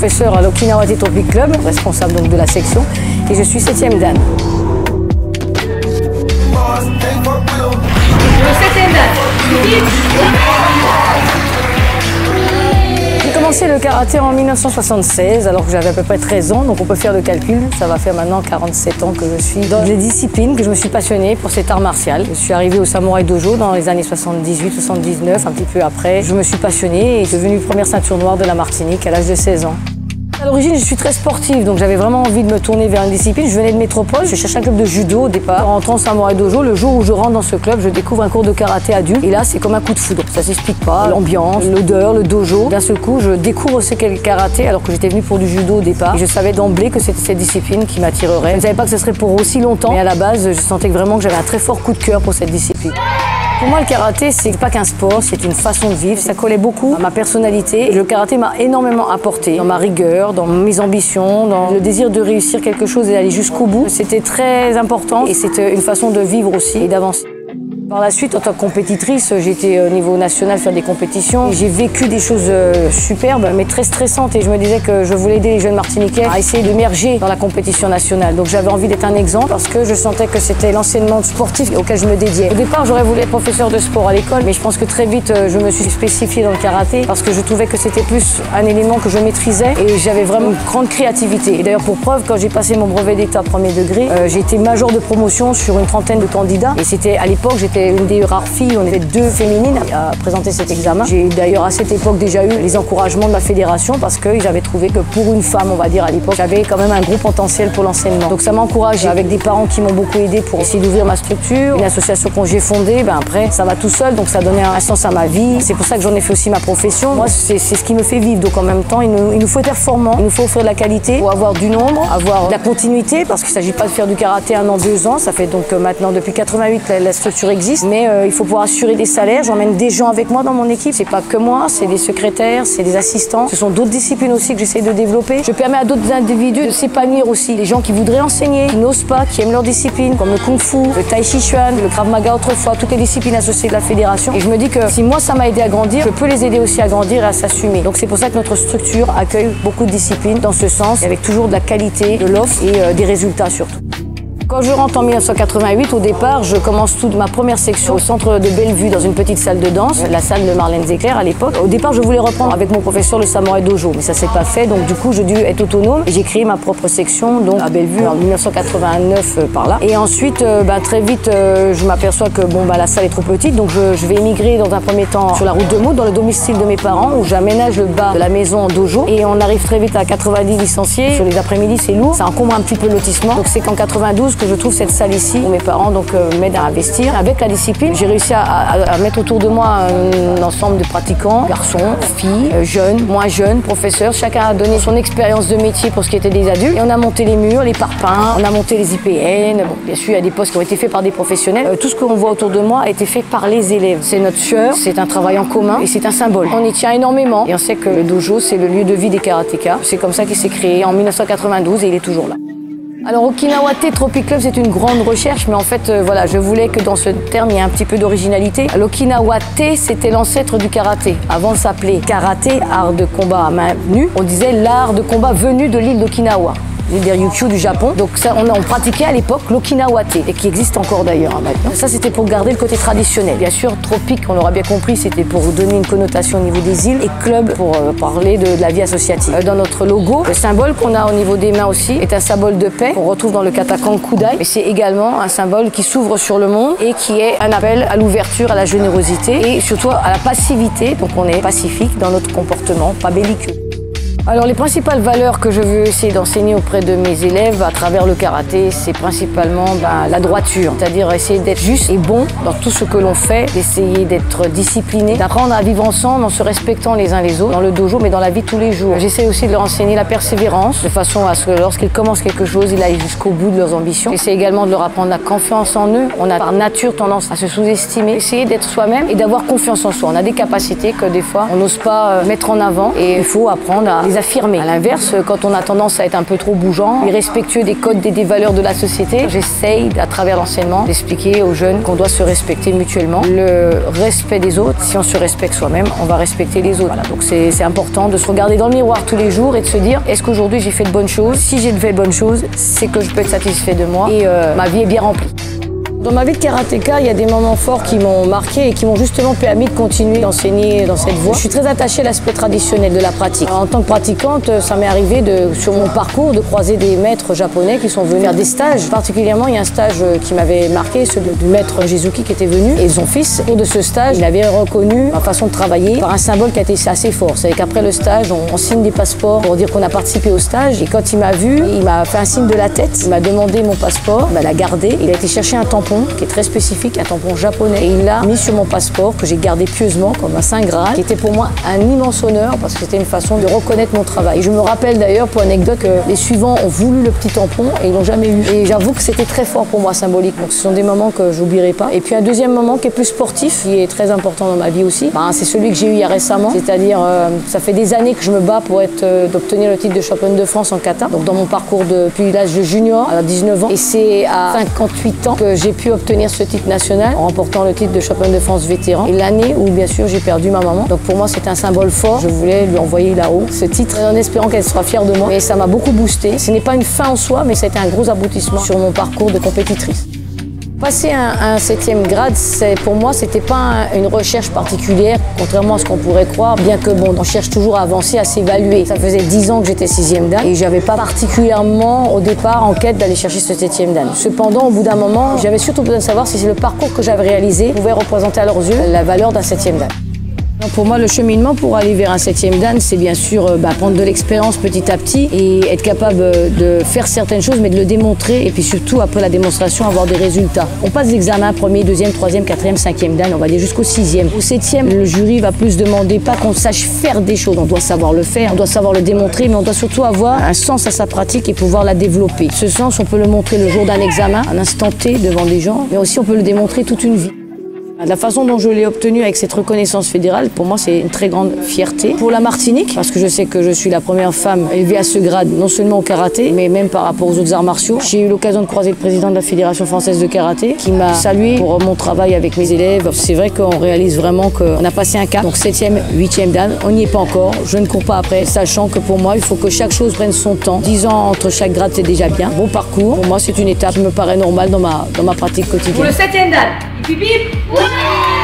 professeur à l'Okinawa-té Tropic Club, responsable donc de la section, et je suis 7e dan. J'ai commencé le karaté en 1976, alors que j'avais à peu près 13 ans, donc on peut faire le calcul. Ça va faire maintenant 47 ans que je suis dans les disciplines, que je me suis passionnée pour cet art martial. Je suis arrivée au Samouraï Dojo dans les années 78-79, un petit peu après. Je me suis passionnée et devenue première ceinture noire de la Martinique à l'âge de 16 ans. À l'origine, je suis très sportive, donc j'avais vraiment envie de me tourner vers une discipline. Je venais de métropole, je cherchais un club de judo au départ. En rentrant au Samouraï Dojo, le jour où je rentre dans ce club, je découvre un cours de karaté adulte. Et là, c'est comme un coup de foudre. Ça s'explique pas. L'ambiance, l'odeur, le dojo. D'un seul coup, je découvre ce qu'est le karaté, alors que j'étais venue pour du judo au départ. Et je savais d'emblée que c'était cette discipline qui m'attirerait. Je ne savais pas que ce serait pour aussi longtemps, mais à la base, je sentais vraiment que j'avais un très fort coup de cœur pour cette discipline. Pour moi, le karaté, c'est pas qu'un sport, c'est une façon de vivre. Ça collait beaucoup à ma personnalité. Et le karaté m'a énormément apporté dans ma rigueur, dans mes ambitions, dans le désir de réussir quelque chose et d'aller jusqu'au bout. C'était très important et c'était une façon de vivre aussi et d'avancer. Par la suite, en tant que compétitrice, j'ai été au niveau national faire des compétitions. J'ai vécu des choses superbes, mais très stressantes. Et je me disais que je voulais aider les jeunes Martiniquais à essayer d'émerger dans la compétition nationale. Donc j'avais envie d'être un exemple parce que je sentais que c'était l'enseignement sportif auquel je me dédiais. Au départ, j'aurais voulu être professeur de sport à l'école, mais je pense que très vite, je me suis spécifiée dans le karaté parce que je trouvais que c'était plus un élément que je maîtrisais et j'avais vraiment une grande créativité. Et d'ailleurs, pour preuve, quand j'ai passé mon brevet d'état premier degré, j'ai été major de promotion sur une trentaine de candidats. Et c'était à l'époque, j'étais une des rares filles, on était 2 féminines à présenter cet examen. J'ai d'ailleurs à cette époque déjà eu les encouragements de la fédération parce qu'ils avaient trouvé que pour une femme, on va dire à l'époque, j'avais quand même un gros potentiel pour l'enseignement. Donc ça m'a encouragée avec des parents qui m'ont beaucoup aidé pour essayer d'ouvrir ma structure. Une association que j'ai fondée, après ça va tout seul, donc ça donnait un sens à ma vie. C'est pour ça que j'en ai fait aussi ma profession. Moi, c'est ce qui me fait vivre. Donc en même temps, il nous faut être performant, il nous faut offrir de la qualité, pour avoir du nombre, avoir de la continuité, parce qu'il ne s'agit pas de faire du karaté 1 an, 2 ans. Ça fait donc maintenant depuis 88 la structure existe. Mais il faut pouvoir assurer des salaires. J'emmène des gens avec moi dans mon équipe. C'est pas que moi, c'est des secrétaires, c'est des assistants. Ce sont d'autres disciplines aussi que j'essaie de développer. Je permets à d'autres individus de s'épanouir aussi. Les gens qui voudraient enseigner, qui n'osent pas, qui aiment leur discipline, comme le Kung Fu, le Tai Chi Chuan, le Krav Maga autrefois, toutes les disciplines associées de la fédération. Et je me dis que si moi ça m'a aidé à grandir, je peux les aider aussi à grandir et à s'assumer. Donc c'est pour ça que notre structure accueille beaucoup de disciplines dans ce sens, avec toujours de la qualité, de l'offre et des résultats surtout. Quand je rentre en 1988, au départ, je commence toute ma première section au centre de Bellevue, dans une petite salle de danse, la salle de Marlène Zecler à l'époque. Au départ, je voulais reprendre avec mon professeur le Samouraï Dojo, mais ça s'est pas fait, donc du coup, j'ai dû être autonome et j'ai créé ma propre section donc à Bellevue en 1989 par là. Et ensuite, très vite, je m'aperçois que la salle est trop petite, donc je vais émigrer dans un premier temps sur la route de Meaux, dans le domicile de mes parents, où j'aménage le bas de la maison en dojo. Et on arrive très vite à 90 licenciés. Sur les après-midi, c'est lourd, ça encombre un petit peu le lotissement. Donc c'est qu'en 92 que je trouve cette salle ici où mes parents m'aident à investir. Avec la discipline, j'ai réussi à mettre autour de moi un ensemble de pratiquants, garçons, filles, jeunes, moins jeunes, professeurs. Chacun a donné son expérience de métier pour ce qui était des adultes. Et on a monté les murs, les parpaings, on a monté les IPN. Bon, bien sûr, il y a des postes qui ont été faits par des professionnels. Tout ce qu'on voit autour de moi a été fait par les élèves. C'est notre sueur, c'est un travail en commun et c'est un symbole. On y tient énormément et on sait que le dojo, c'est le lieu de vie des karatékas. C'est comme ça qu'il s'est créé en 1992 et il est toujours là. Alors Okinawa-té Tropic Club, c'est une grande recherche, mais en fait, je voulais que dans ce terme, il y ait un petit peu d'originalité. L'Okinawa-té, c'était l'ancêtre du karaté. Avant de s'appeler karaté, art de combat à main nue, on disait l'art de combat venu de l'île d'Okinawa. L'île des Ryukyu du Japon. Donc ça, on pratiquait à l'époque l'Okinawa-té, et qui existe encore d'ailleurs maintenant. Ça, c'était pour garder le côté traditionnel. Bien sûr, tropique, on l'aura bien compris, c'était pour donner une connotation au niveau des îles, et club pour parler de la vie associative. Dans notre logo, le symbole qu'on a au niveau des mains aussi est un symbole de paix qu'on retrouve dans le katakon Kudai, mais c'est également un symbole qui s'ouvre sur le monde et qui est un appel à l'ouverture, à la générosité et surtout à la passivité. Donc on est pacifique dans notre comportement, pas belliqueux. Alors les principales valeurs que je veux essayer d'enseigner auprès de mes élèves à travers le karaté, c'est principalement la droiture, c'est-à-dire essayer d'être juste et bon dans tout ce que l'on fait, d'essayer d'être discipliné, d'apprendre à vivre ensemble en se respectant les uns les autres, dans le dojo mais dans la vie de tous les jours. J'essaie aussi de leur enseigner la persévérance, de façon à ce que lorsqu'ils commencent quelque chose, ils aillent jusqu'au bout de leurs ambitions. J'essaie également de leur apprendre la confiance en eux. On a par nature tendance à se sous-estimer, essayer d'être soi-même et d'avoir confiance en soi. On a des capacités que des fois on n'ose pas mettre en avant et il faut apprendre à les les affirmer. À l'inverse, quand on a tendance à être un peu trop bougeant, irrespectueux des codes et des valeurs de la société, j'essaye, à travers l'enseignement, d'expliquer aux jeunes qu'on doit se respecter mutuellement. Le respect des autres, si on se respecte soi-même, on va respecter les autres. Voilà, donc c'est important de se regarder dans le miroir tous les jours et de se dire, est-ce qu'aujourd'hui j'ai fait de bonnes choses? Si j'ai fait de bonnes choses, c'est que je peux être satisfait de moi et ma vie est bien remplie. Dans ma vie de karatéka, il y a des moments forts qui m'ont marqué et qui m'ont justement permis de continuer d'enseigner dans cette voie. Je suis très attachée à l'aspect traditionnel de la pratique. En tant que pratiquante, ça m'est arrivé sur mon parcours de croiser des maîtres japonais qui sont venus faire des stages. Particulièrement, il y a un stage qui m'avait marqué, celui du maître Jizuki qui était venu et son fils. Au cours de ce stage, il avait reconnu ma façon de travailler par un symbole qui a été assez fort. C'est qu'après le stage, on signe des passeports pour dire qu'on a participé au stage. Et quand il m'a vu, il m'a fait un signe de la tête. Il m'a demandé mon passeport, il l'a gardé. Il a été chercher un tampon qui est très spécifique, un tampon japonais. Et il l'a mis sur mon passeport que j'ai gardé pieusement comme un saint graal, qui était pour moi un immense honneur parce que c'était une façon de reconnaître mon travail. Et je me rappelle d'ailleurs, pour anecdote, que les suivants ont voulu le petit tampon et ils l'ont jamais eu. Et j'avoue que c'était très fort pour moi, symbolique. Donc ce sont des moments que j'oublierai pas. Et puis un deuxième moment qui est plus sportif, qui est très important dans ma vie aussi, c'est celui que j'ai eu il y a récemment. C'est-à-dire, ça fait des années que je me bats pour d'obtenir le titre de championne de France en kata. Donc dans mon parcours depuis l'âge de junior à 19 ans. Et c'est à 58 ans que j'ai pu obtenir ce titre national en remportant le titre de championne de France vétéran. Et l'année où bien sûr j'ai perdu ma maman. Donc pour moi c'est un symbole fort. Je voulais lui envoyer là-haut ce titre en espérant qu'elle sera fière de moi. Et ça m'a beaucoup boosté. Ce n'est pas une fin en soi, mais ça a été un gros aboutissement sur mon parcours de compétitrice. Passer un 7e grade, pour moi, c'était pas une recherche particulière, contrairement à ce qu'on pourrait croire, bien que on cherche toujours à avancer, à s'évaluer. Ça faisait 10 ans que j'étais 6e dan et j'avais pas particulièrement au départ en quête d'aller chercher ce 7e dan. Cependant, au bout d'un moment, j'avais surtout besoin de savoir si le parcours que j'avais réalisé pouvait représenter à leurs yeux la valeur d'un 7e dan. Donc pour moi, le cheminement pour aller vers un 7e dan, c'est bien sûr prendre de l'expérience petit à petit et être capable de faire certaines choses, mais de le démontrer. Et puis surtout, après la démonstration, avoir des résultats. On passe l'examen 1er, 2e, 3e, 4e, 5e dan, on va dire jusqu'au 6e. Au 7e, le jury va plus demander pas qu'on sache faire des choses. On doit savoir le faire, on doit savoir le démontrer, mais on doit surtout avoir un sens à sa pratique et pouvoir la développer. Ce sens, on peut le montrer le jour d'un examen, un instant T devant des gens, mais aussi on peut le démontrer toute une vie. La façon dont je l'ai obtenue avec cette reconnaissance fédérale, pour moi, c'est une très grande fierté. Pour la Martinique, parce que je sais que je suis la première femme élevée à ce grade, non seulement au karaté, mais même par rapport aux autres arts martiaux. J'ai eu l'occasion de croiser le président de la Fédération française de karaté, qui m'a salué pour mon travail avec mes élèves. C'est vrai qu'on réalise vraiment qu'on a passé un cap. Donc 7e, 8e dan, on n'y est pas encore. Je ne cours pas après, sachant que pour moi, il faut que chaque chose prenne son temps. 10 ans entre chaque grade, c'est déjà bien. Bon parcours. Pour moi, c'est une étape qui me paraît normale dans ma pratique quotidienne. Pour le 7e dan, bip bip.